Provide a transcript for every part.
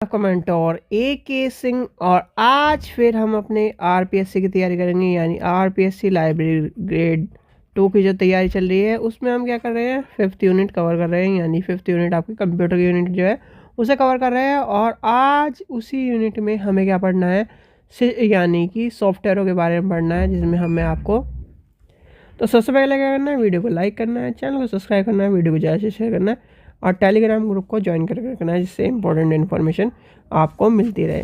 Comment और ए के सिंह। और आज फिर हम अपने आरपीएससी की तैयारी करेंगे, यानी आरपीएससी लाइब्रेरी ग्रेड 2 की जो तैयारी चल रही है उसमें हम क्या कर रहे हैं, 5th यूनिट कवर कर रहे हैं। यानी 5th यूनिट आपकी कंप्यूटर की यूनिट जो है उसे कवर कर रहे हैं। और आज उसी यूनिट में हमें क्या पढ़ना है, यानी कि सॉफ्टवेयरों के बारे में पढ़ना है, जिसमें हमें आपको तो सबसे पहले क्या करना है, वीडियो को लाइक करना है, चैनल को सब्सक्राइब करना है, वीडियो को ज़्यादा से शेयर करना है और टेलीग्राम ग्रुप को ज्वाइन करके रखना है, जिससे इंपॉर्टेंट इन्फॉर्मेशन आपको मिलती रहे।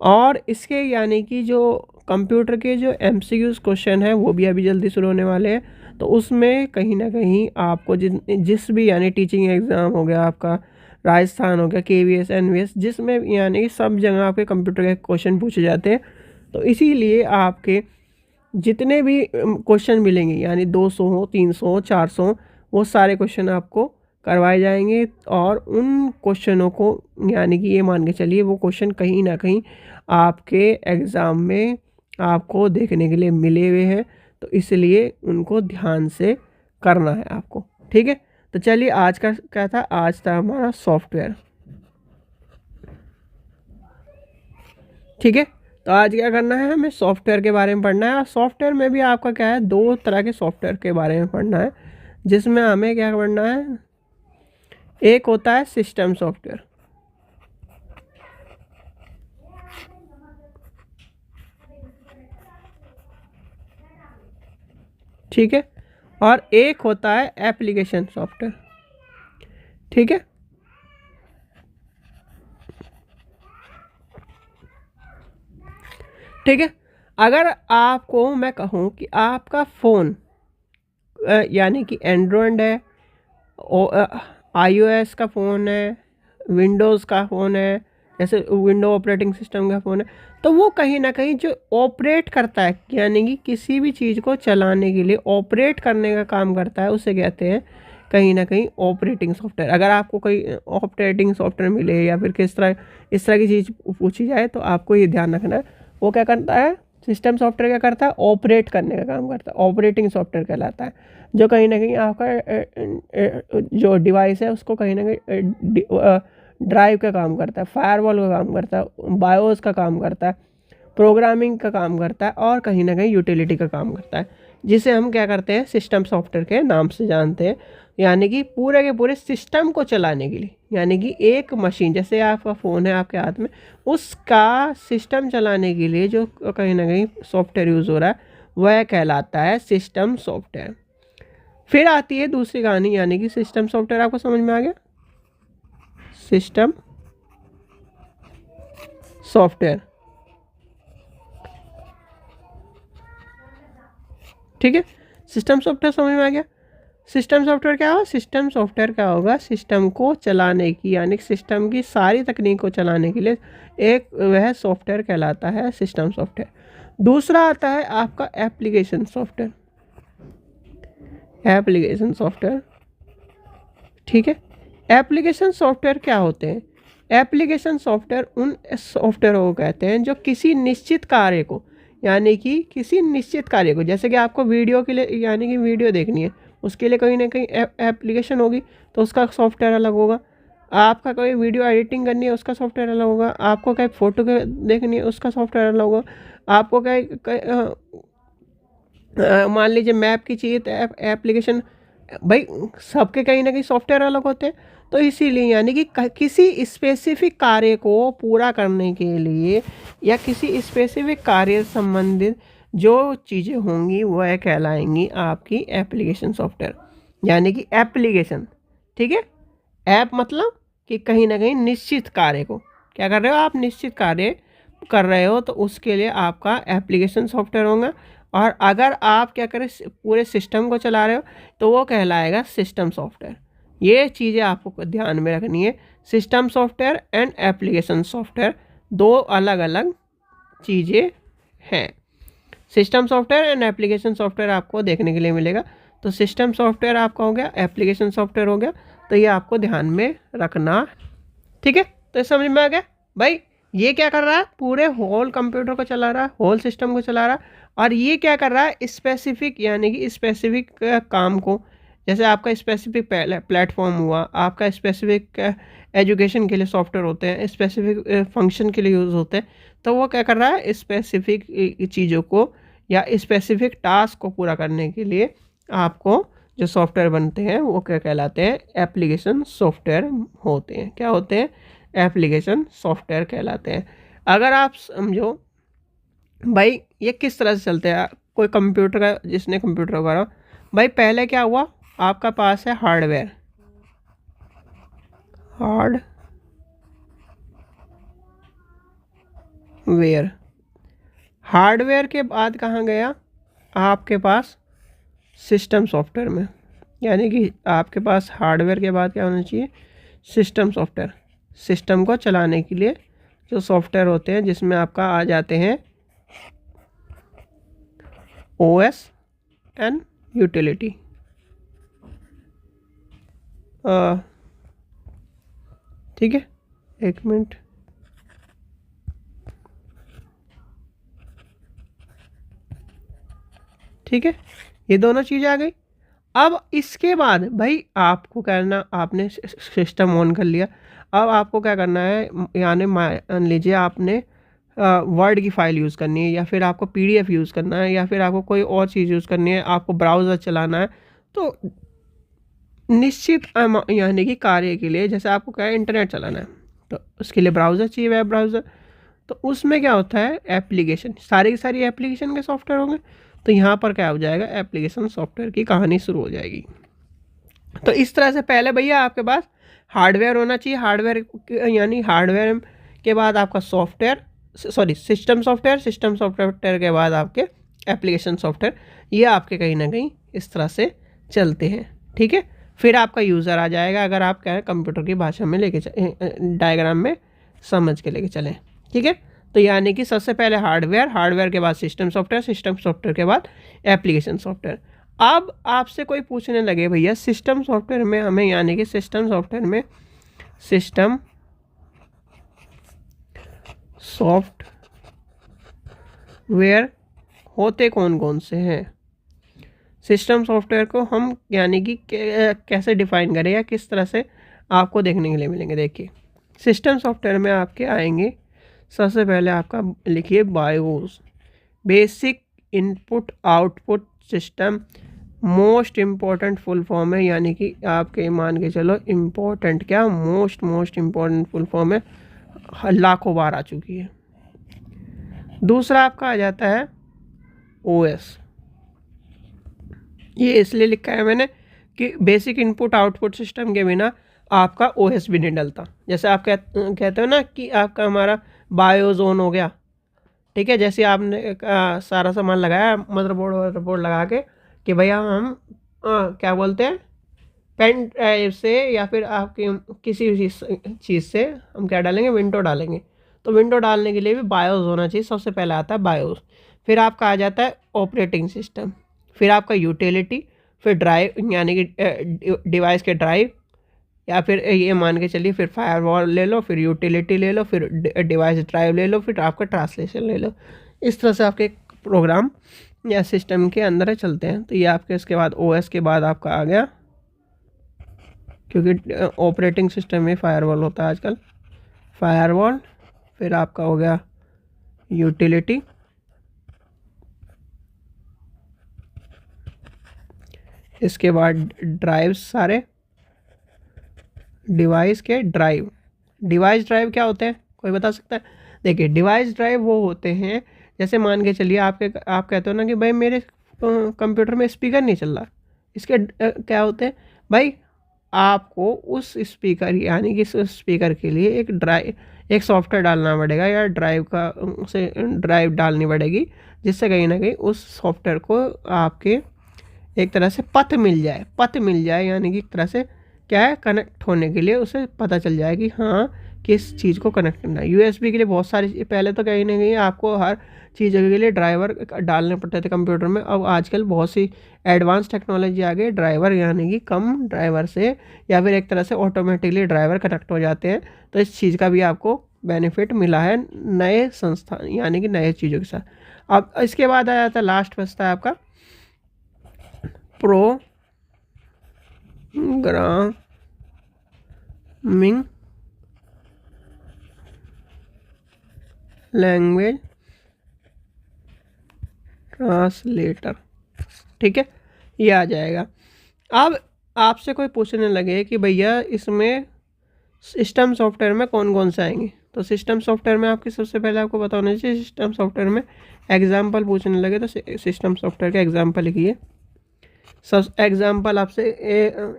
और इसके यानी कि जो कंप्यूटर के जो MCQs क्वेश्चन है वो भी अभी जल्दी शुरू होने वाले हैं। तो उसमें कहीं ना कहीं आपको जिस भी यानी टीचिंग एग्ज़ाम हो गया आपका, राजस्थान हो गया, KVS NVS, जिसमें यानी सब जगह आपके कंप्यूटर के क्वेश्चन पूछे जाते हैं। तो इसीलिए आपके जितने भी क्वेश्चन मिलेंगे, यानी 200 हो, 300 हो, 400 हो, वो सारे क्वेश्चन आपको करवाए जाएंगे। और उन क्वेश्चनों को यानी कि ये मान के चलिए वो क्वेश्चन कहीं ना कहीं आपके एग्ज़ाम में आपको देखने के लिए मिले हुए हैं। तो इसलिए उनको ध्यान से करना है आपको, ठीक है। तो चलिए आज का क्या था, आज था हमारा सॉफ्टवेयर, ठीक है। तो आज क्या करना है, हमें सॉफ्टवेयर के बारे में पढ़ना है। और सॉफ्टवेयर में भी आपका क्या है, 2 तरह के सॉफ्टवेयर के बारे में पढ़ना है, जिसमें हमें क्या पढ़ना है, एक होता है सिस्टम सॉफ्टवेयर, ठीक है, और एक होता है एप्लीकेशन सॉफ्टवेयर, ठीक है। ठीक है, अगर आपको मैं कहूँ कि आपका फ़ोन यानी कि एंड्रॉयड है, iOS का फ़ोन है, विंडोज़ का फ़ोन है, जैसे विंडो ऑपरेटिंग सिस्टम का फ़ोन है, तो वो कहीं ना कहीं जो ऑपरेट करता है, यानी कि किसी भी चीज़ को चलाने के लिए ऑपरेट करने का काम करता है, उसे कहते हैं कहीं ना कहीं ऑपरेटिंग सॉफ्टवेयर। अगर आपको कोई ऑपरेटिंग सॉफ्टवेयर मिले या फिर किस तरह इस तरह की चीज़ पूछी जाए, तो आपको ये ध्यान रखना है वो क्या करता है, सिस्टम सॉफ्टवेयर क्या करता है, ऑपरेट करने का काम करता है, ऑपरेटिंग सॉफ्टवेयर कहलाता है। जो कहीं ना कहीं आपका जो डिवाइस है उसको कहीं ना कहीं ड्राइव का काम करता है, फायरवॉल का काम करता है, बायोस का काम करता है, प्रोग्रामिंग का काम करता है, और कहीं ना कहीं यूटिलिटी का काम करता है, जिसे हम क्या करते हैं, सिस्टम सॉफ्टवेयर के नाम से जानते हैं। यानी कि पूरे के पूरे सिस्टम को चलाने के लिए, यानी कि एक मशीन, जैसे आपका फ़ोन है आपके हाथ में, उसका सिस्टम चलाने के लिए जो कहीं ना कहीं सॉफ्टवेयर यूज़ हो रहा है वह कहलाता है सिस्टम सॉफ्टवेयर। फिर आती है दूसरी कहानी, यानी कि सिस्टम सॉफ्टवेयर आपको समझ में आ गया, सिस्टम सॉफ्टवेयर, ठीक है। सिस्टम सॉफ्टवेयर समझ में आ गया। सिस्टम सॉफ्टवेयर क्या होगा, सिस्टम सॉफ्टवेयर क्या होगा, सिस्टम को चलाने की, यानी सिस्टम की सारी तकनीक को चलाने के लिए एक वह सॉफ्टवेयर कहलाता है सिस्टम सॉफ्टवेयर। दूसरा आता है आपका एप्लीकेशन सॉफ्टवेयर, एप्लीकेशन सॉफ्टवेयर, ठीक है। एप्लीकेशन सॉफ्टवेयर क्या होते हैं, एप्लीकेशन सॉफ्टवेयर उन सॉफ्टवेयरों को कहते हैं जो किसी निश्चित कार्य को, यानी कि किसी निश्चित कार्य को, जैसे कि आपको वीडियो के लिए, यानी कि वीडियो देखनी है, उसके लिए कहीं ना कहीं एप्लीकेशन होगी, तो उसका सॉफ्टवेयर अलग होगा। आपका कोई वीडियो एडिटिंग करनी है, उसका सॉफ्टवेयर अलग होगा। आपको कहीं फ़ोटो देखनी है, उसका सॉफ्टवेयर अलग होगा। आपको मान लीजिए मैप की चाहिए, तो एप्लीकेशन, भाई सबके कहीं ना कहीं सॉफ्टवेयर अलग होते हैं। तो इसीलिए यानी कि किसी स्पेसिफिक कार्य को पूरा करने के लिए या किसी स्पेसिफिक कार्य संबंधित जो चीज़ें होंगी वह कहलाएंगी आपकी एप्लीकेशन सॉफ्टवेयर, यानी कि एप्लीकेशन, ठीक है। ऐप मतलब कि कहीं ना कहीं निश्चित कार्य को क्या कर रहे हो आप, निश्चित कार्य कर रहे हो, तो उसके लिए आपका एप्लीकेशन सॉफ्टवेयर होगा। और अगर आप क्या करें, पूरे सिस्टम को चला रहे हो, तो वो कहलाएगा सिस्टम सॉफ्टवेयर। ये चीज़ें आपको ध्यान में रखनी है, system software and application software 2 अलग अलग चीज़ें हैं। System software and application software आपको देखने के लिए मिलेगा। तो सिस्टम सॉफ्टवेयर आपका हो गया, एप्लीकेशन सॉफ्टवेयर हो गया, तो ये आपको ध्यान में रखना, ठीक है। तो समझ में आ गया भाई, ये क्या कर रहा है, पूरे होल कंप्यूटर को चला रहा है, होल सिस्टम को चला रहा है। और ये क्या कर रहा है, स्पेसिफिक, यानी कि स्पेसिफिक काम को, जैसे आपका स्पेसिफिक प्लेटफॉर्म हुआ, आपका स्पेसिफिक एजुकेशन के लिए सॉफ्टवेयर होते हैं, स्पेसिफिक फंक्शन के लिए यूज़ होते हैं, तो वो क्या कर रहा है, स्पेसिफिक चीज़ों को या स्पेसिफिक टास्क को पूरा करने के लिए आपको जो सॉफ्टवेयर बनते हैं वो क्या कहलाते हैं, एप्लीकेशन सॉफ्टवेयर होते हैं। क्या होते हैं, एप्लीकेशन सॉफ्टवेयर कहलाते हैं। अगर आप समझो भाई ये किस तरह से चलते हैं, कोई कंप्यूटर का, जिसने कंप्यूटर वगैरह, भाई पहले क्या हुआ, आपका पास है हार्डवेयर, हार्डवेयर के बाद कहाँ गया, आपके पास सिस्टम सॉफ्टवेयर में, यानी कि आपके पास हार्डवेयर के बाद क्या होना चाहिए, सिस्टम सॉफ्टवेयर। सिस्टम को चलाने के लिए जो सॉफ्टवेयर होते हैं, जिसमें आपका आ जाते हैं ओएस एंड यूटिलिटी। ठीक है, एक मिनट, ठीक है, ये दोनों चीज़ें आ गई। अब इसके बाद भाई आपको करना, आपने सिस्टम ऑन कर लिया, अब आपको क्या करना है, यानी मान लीजिए आपने वर्ड की फ़ाइल यूज़ करनी है, या फिर आपको पीडीएफ यूज़ करना है, या फिर आपको कोई और चीज़ यूज़ करनी है, आपको ब्राउज़र चलाना है, तो निश्चित यानी कि कार्य के लिए, जैसे आपको क्या है, इंटरनेट चलाना है, तो उसके लिए ब्राउज़र चाहिए, वेब ब्राउज़र। तो उसमें क्या होता है, एप्लीकेशन, सारी की सारी एप्लीकेशन के सॉफ्टवेयर होंगे। तो यहाँ पर क्या हो जाएगा, एप्लीकेशन सॉफ्टवेयर की कहानी शुरू हो जाएगी। तो इस तरह से पहले भैया आपके पास हार्डवेयर होना चाहिए, हार्डवेयर यानी हार्डवेयर के बाद आपका software, sorry system software, system software के बाद आपके एप्लीकेशन सॉफ्टवेयर, ये आपके कहीं ना कहीं इस तरह से चलते हैं। ठीक है, फिर आपका यूज़र आ जाएगा, अगर आप क्या है कंप्यूटर की भाषा में लेके डायग्राम में समझ के लेके चलें। ठीक है, तो यानी कि सबसे पहले हार्डवेयर, हार्डवेयर के बाद सिस्टम सॉफ्टवेयर, सिस्टम सॉफ्टवेयर के बाद एप्लीकेशन सॉफ्टवेयर। अब आपसे कोई पूछने लगे भैया सिस्टम सॉफ्टवेयर में हमें, यानी कि सिस्टम सॉफ्टवेयर में सिस्टम सॉफ्टवेयर होते कौन कौन से हैं, सिस्टम सॉफ्टवेयर को हम यानी कि कैसे डिफाइन करें, या किस तरह से आपको देखने के लिए मिलेंगे। देखिए सिस्टम सॉफ्टवेयर में आपके आएंगे, सबसे पहले आपका लिखिए BIOS, basic input output system, most important full form है, यानी कि आपके मान के चलो इम्पोर्टेंट क्या, मोस्ट इम्पॉर्टेंट फुल फॉर्म है, लाखों बार आ चुकी है। दूसरा आपका आ जाता है ओएस, ये इसलिए लिखा है मैंने कि बेसिक इनपुट आउटपुट सिस्टम के बिना आपका ओएस भी नहीं डलता। जैसे आप कहते हो ना कि आपका हमारा बायोजोन हो गया, ठीक है, जैसे आपने सारा सामान लगाया मदरबोर्ड लगा के कि भैया हम क्या बोलते हैं, पेन ड्राइव से या फिर आपकी किसी भी चीज़ से हम क्या डालेंगे, विंडो डालेंगे। तो विंडो डालने के लिए भी बायोस होना चाहिए, सबसे पहले आता है बायोस, फिर आपका आ जाता है ऑपरेटिंग सिस्टम, फिर आपका यूटिलिटी, फिर ड्राइव यानी कि डिवाइस के ड्राइव, या फिर ये मान के चलिए फिर फायरवॉल ले लो, फिर यूटिलिटी ले लो, फिर डिवाइस ड्राइव ले लो, फिर आपका ट्रांसलेशन ले लो। इस तरह से आपके प्रोग्राम या सिस्टम के अंदर चलते हैं। तो ये आपके इसके बाद ओएस के बाद आपका आ गया, क्योंकि ऑपरेटिंग सिस्टम में फायरवॉल होता है आजकल, फायरवॉल, फिर आपका हो गया यूटिलिटी, इसके बाद ड्राइव, सारे डिवाइस के ड्राइव। डिवाइस ड्राइव क्या होते हैं, कोई बता सकता है? देखिए डिवाइस ड्राइव वो होते हैं, जैसे मान के चलिए आप कहते हो ना कि भाई मेरे कंप्यूटर में स्पीकर नहीं चल रहा, इसके क्या होते हैं भाई, आपको उस स्पीकर यानी कि उस स्पीकर के लिए एक सॉफ्टवेयर डालना पड़ेगा, या ड्राइव डालनी पड़ेगी, जिससे कहीं ना कहीं उस सॉफ्टवेयर को आपके एक तरह से पथ मिल जाए, यानी कि एक तरह से क्या है, कनेक्ट होने के लिए उसे पता चल जाए कि हाँ किस चीज़ को कनेक्ट करना है। यूएसबी के लिए बहुत सारी, पहले तो कहीं ना कहीं आपको हर चीज़ के लिए ड्राइवर डालने पड़ते थे कंप्यूटर में, अब आजकल बहुत सी एडवांस टेक्नोलॉजी आ गई, ड्राइवर यानी कि कम ड्राइवर से या फिर एक तरह से ऑटोमेटिकली ड्राइवर कनेक्ट हो जाते हैं। तो इस चीज़ का भी आपको बेनिफिट मिला है नए संस्थान यानी कि नए चीज़ों के साथ। अब इसके बाद आ जाता है, लास्ट बचता है आपका प्रोग्रामिंग लैंग्वेज ट्रांसलेटर, ठीक है, ये आ जाएगा। अब आपसे कोई पूछने लगे कि भैया इसमें सिस्टम सॉफ्टवेयर में कौन कौन से आएंगे, तो सिस्टम सॉफ्टवेयर में आपकी सबसे पहले आपको पता होना चाहिए सिस्टम सॉफ्टवेयर में एग्जाम्पल पूछने लगे तो सिस्टम सॉफ्टवेयर का एग्जाम्पल लिखिए। सब एग्जाम्पल आपसे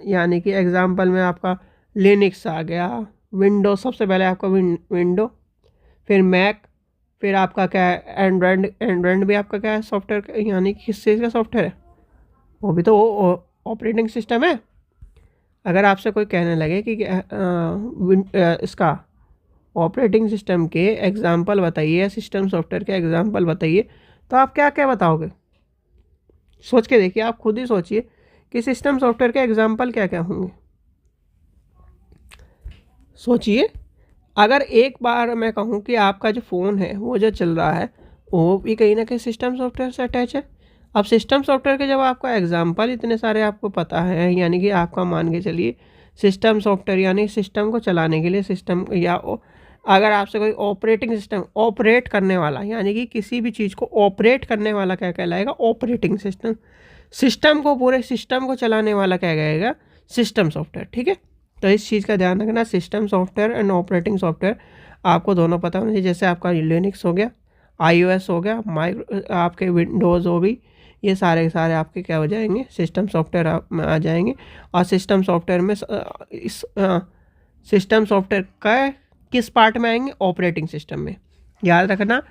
यानी कि एग्जाम्पल में आपका लिनक्स आ गया, विंडो, सबसे पहले आपका विंडो, फिर मैक, फिर आपका क्या है एंड्रॉयड। एंड्रॉयड भी आपका क्या है सॉफ्टवेयर, यानी कि किस चीज़ का सॉफ्टवेयर है, वो भी तो ऑपरेटिंग सिस्टम है। अगर आपसे कोई कहने लगे कि इसका ऑपरेटिंग सिस्टम के एग्जाम्पल बताइए, सिस्टम सॉफ्टवेयर के एग्जाम्पल बताइए, तो आप क्या क्या बताओगे? सोच के देखिए, आप खुद ही सोचिए कि सिस्टम सॉफ्टवेयर के एग्जाम्पल क्या क्या होंगे। सोचिए, अगर एक बार मैं कहूँ कि आपका जो फ़ोन है वो जो चल रहा है वो भी कहीं ना कहीं सिस्टम सॉफ्टवेयर से अटैच है। अब सिस्टम सॉफ्टवेयर के जब आपका एग्जाम्पल इतने सारे आपको पता है, यानी कि आपका मान के चलिए सिस्टम सॉफ्टवेयर यानी सिस्टम को चलाने के लिए सिस्टम, या अगर आपसे कोई ऑपरेटिंग सिस्टम ऑपरेट करने वाला, यानी कि किसी भी चीज़ को ऑपरेट करने वाला क्या कहलाएगा, ऑपरेटिंग सिस्टम। सिस्टम को, पूरे सिस्टम को चलाने वाला क्या कहेगा, सिस्टम सॉफ्टवेयर, ठीक है। तो इस चीज़ का ध्यान रखना, system software and operating software आपको दोनों पता होना चाहिए। जैसे आपका लिनक्स हो गया, iOS हो गया, आपके विंडोज़ हो गई, ये सारे के सारे आपके क्या हो जाएंगे, सिस्टम सॉफ्टवेयर में आ जाएंगे। और सिस्टम सॉफ्टवेयर में इस सिस्टम सॉफ्टवेयर का किस पार्ट में आएंगे, ऑपरेटिंग सिस्टम में। याद रखना,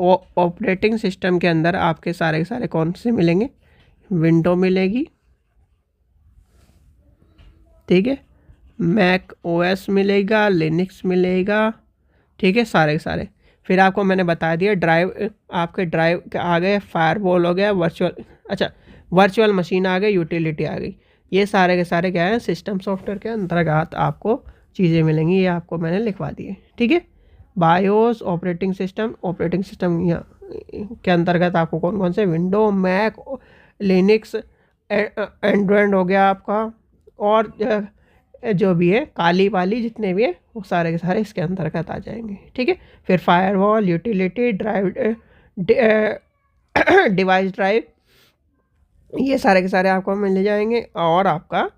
ऑपरेटिंग सिस्टम के अंदर आपके सारे के सारे कौन से मिलेंगे, विंडो मिलेगी, ठीक है, मैक ओएस मिलेगा, लिनक्स मिलेगा, ठीक है, सारे के सारे। फिर आपको मैंने बता दिया ड्राइव, आपके ड्राइव आ गए, फायरवॉल हो गया, वर्चुअल मशीन आ गई, यूटिलिटी आ गई। ये सारे के सारे क्या है, सिस्टम सॉफ्टवेयर के अंतर्गत आपको चीज़ें मिलेंगी, ये आपको मैंने लिखवा दिए, ठीक है। बायोस, ऑपरेटिंग सिस्टम के अंतर्गत आपको कौन कौन से, विंडो, मैक, लिनक्स, एंड्रॉयड हो गया आपका, और जो भी है काली वाली जितने भी है वो सारे के सारे इसके अंतर्गत आ जाएंगे, ठीक है। फिर firewall, utility, drive, device drive, ये सारे के सारे आपको मिल जाएंगे। और आपका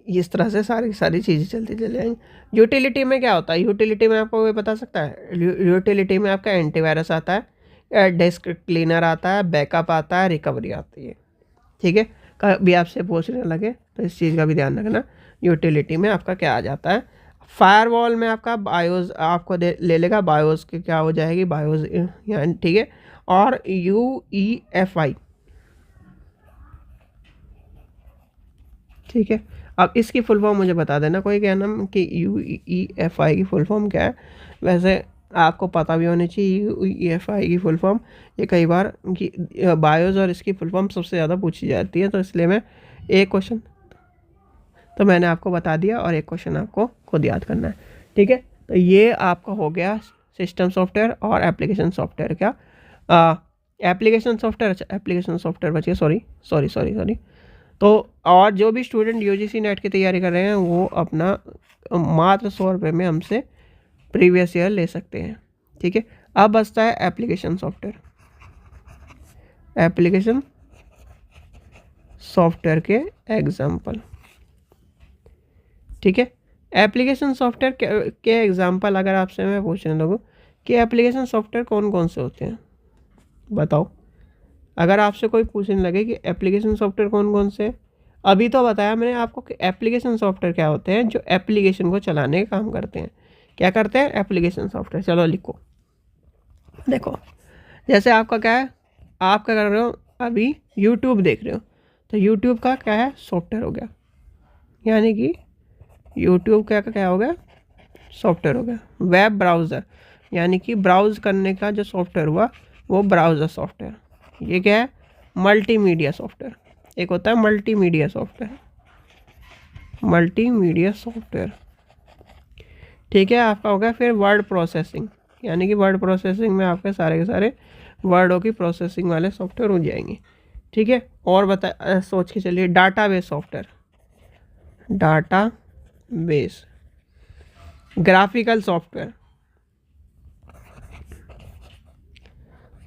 इस तरह से सारी की सारी चीज़ें चलती चले जाएंगी। यूटिलिटी में क्या होता है, यूटिलिटी में आपको कोई बता सकता है? यूटिलिटी में आपका एंटीवायरस आता है, डेस्क क्लीनर आता है, बैकअप आता है, रिकवरी आती है, ठीक है। कभी आपसे पूछने लगे तो इस चीज़ का भी ध्यान रखना, यूटिलिटी में आपका क्या आ जाता है। फायरवॉल में आपका बायोस आपको ले लेगा, बायोस की क्या हो जाएगी, बायोस यानी, ठीक है। और UEFI, ठीक है। अब इसकी फुल फॉर्म मुझे बता देना, कोई कहना कि UEFI की फुल फॉर्म क्या है। वैसे आपको पता भी होनी चाहिए UEFI की फुल फॉर्म, ये कई बार कि बायोस और इसकी फुल फॉर्म सबसे ज़्यादा पूछी जाती है, तो इसलिए मैं एक क्वेश्चन तो मैंने आपको बता दिया और एक क्वेश्चन आपको खुद याद करना है, ठीक है। तो ये आपका हो गया सिस्टम सॉफ्टवेयर और एप्लीकेशन सॉफ्टवेयर का। एप्लीकेशन सॉफ्टवेयर, अच्छा एप्लीकेशन सॉफ्टवेयर बचिए, सॉरी। तो और जो भी स्टूडेंट UGC नेट की तैयारी कर रहे हैं वो अपना मात्र 100 रुपये में हमसे प्रीवियस ईयर ले सकते हैं, ठीक है। अब बचता है एप्लीकेशन सॉफ्टवेयर, एप्लीकेशन सॉफ्टवेयर के एग्जाम्पल, ठीक है। एप्लीकेशन सॉफ्टवेयर के एग्जाम्पल अगर आपसे मैं पूछने लगूँ कि एप्लीकेशन सॉफ्टवेयर कौन कौन से होते हैं, बताओ। अगर आपसे कोई पूछने लगे कि एप्लीकेशन सॉफ्टवेयर कौन कौन से, अभी तो बताया मैंने आपको कि एप्लीकेशन सॉफ्टवेयर क्या होते हैं, जो एप्लीकेशन को चलाने का काम करते हैं। क्या करते हैं, एप्लीकेशन सॉफ्टवेयर। चलो लिखो, देखो जैसे आपका क्या है, आप क्या कर रहे हो, अभी यूट्यूब देख रहे हो, तो यूट्यूब का क्या है, सॉफ्टवेयर हो गया, यानी कि यूट्यूब क्या क्या हो गया, सॉफ्टवेयर हो गया। वेब ब्राउज़र, यानी कि ब्राउज़ करने का जो सॉफ्टवेयर हुआ वो ब्राउज़र सॉफ्टवेयर। ये क्या है, मल्टीमीडिया सॉफ्टवेयर। एक होता है मल्टीमीडिया सॉफ्टवेयर, ठीक है। आपका हो गया फिर वर्ड प्रोसेसिंग, यानी कि वर्ड प्रोसेसिंग में आपके सारे के सारे वर्डों की प्रोसेसिंग वाले सॉफ्टवेयर हो जाएंगे, ठीक है। और सोच के चलिए, database software, data base, graphical software,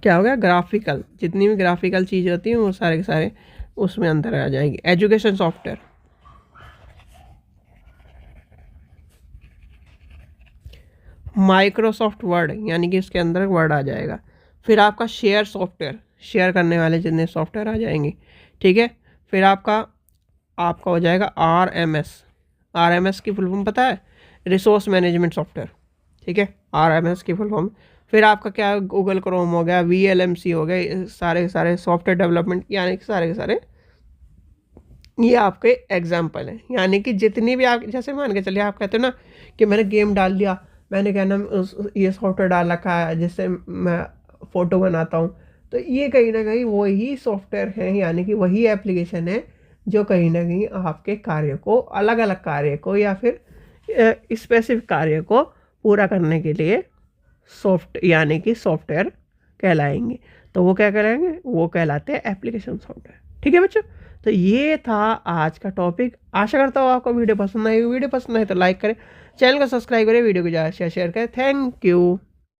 क्या हो गया, ग्राफिकल, जितनी भी ग्राफिकल चीज़ होती हैं वो सारे के सारे उसमें अंदर आ जाएगी। एजुकेशन सॉफ्टवेयर, माइक्रोसॉफ्ट वर्ड, यानी कि इसके अंदर वर्ड आ जाएगा। फिर आपका शेयर सॉफ्टवेयर, शेयर करने वाले जितने सॉफ्टवेयर आ जाएंगे, ठीक है। फिर आपका आपका हो जाएगा RMS, RMS की फुल फॉर्म पता है, रिसोर्स मैनेजमेंट सॉफ्टवेयर, ठीक है, RMS की फुल फॉर्म। फिर आपका क्या, गूगल क्रोम हो गया, VLMC हो गए, सारे के सारे सॉफ्टवेयर डेवलपमेंट, यानी कि सारे के सारे ये आपके एग्जाम्पल हैं। यानी कि जितनी भी आप, जैसे मान के चलिए आप कहते हो ना कि मैंने गेम डाल दिया, मैंने क्या नाम ये सॉफ्टवेयर डाल रखा है जिससे मैं फ़ोटो बनाता हूँ, तो ये कहीं ना कहीं वही सॉफ्टवेयर है, यानी कि वही एप्लीकेशन है जो कहीं ना कहीं आपके कार्य को, अलग अलग कार्य को या फिर स्पेसिफिक कार्य को पूरा करने के लिए यानी कि सॉफ्टवेयर कहलाएंगे। तो वो क्या कहलाएंगे, वो कहलाते हैं एप्लीकेशन सॉफ्टवेयर। ठीक है बच्चों, तो ये था आज का टॉपिक। आशा करता हूँ आपको वीडियो पसंद आई। वीडियो पसंद आए तो लाइक करें, चैनल को सब्सक्राइब करें, वीडियो को ज़्यादा शेयर करें। Thank you.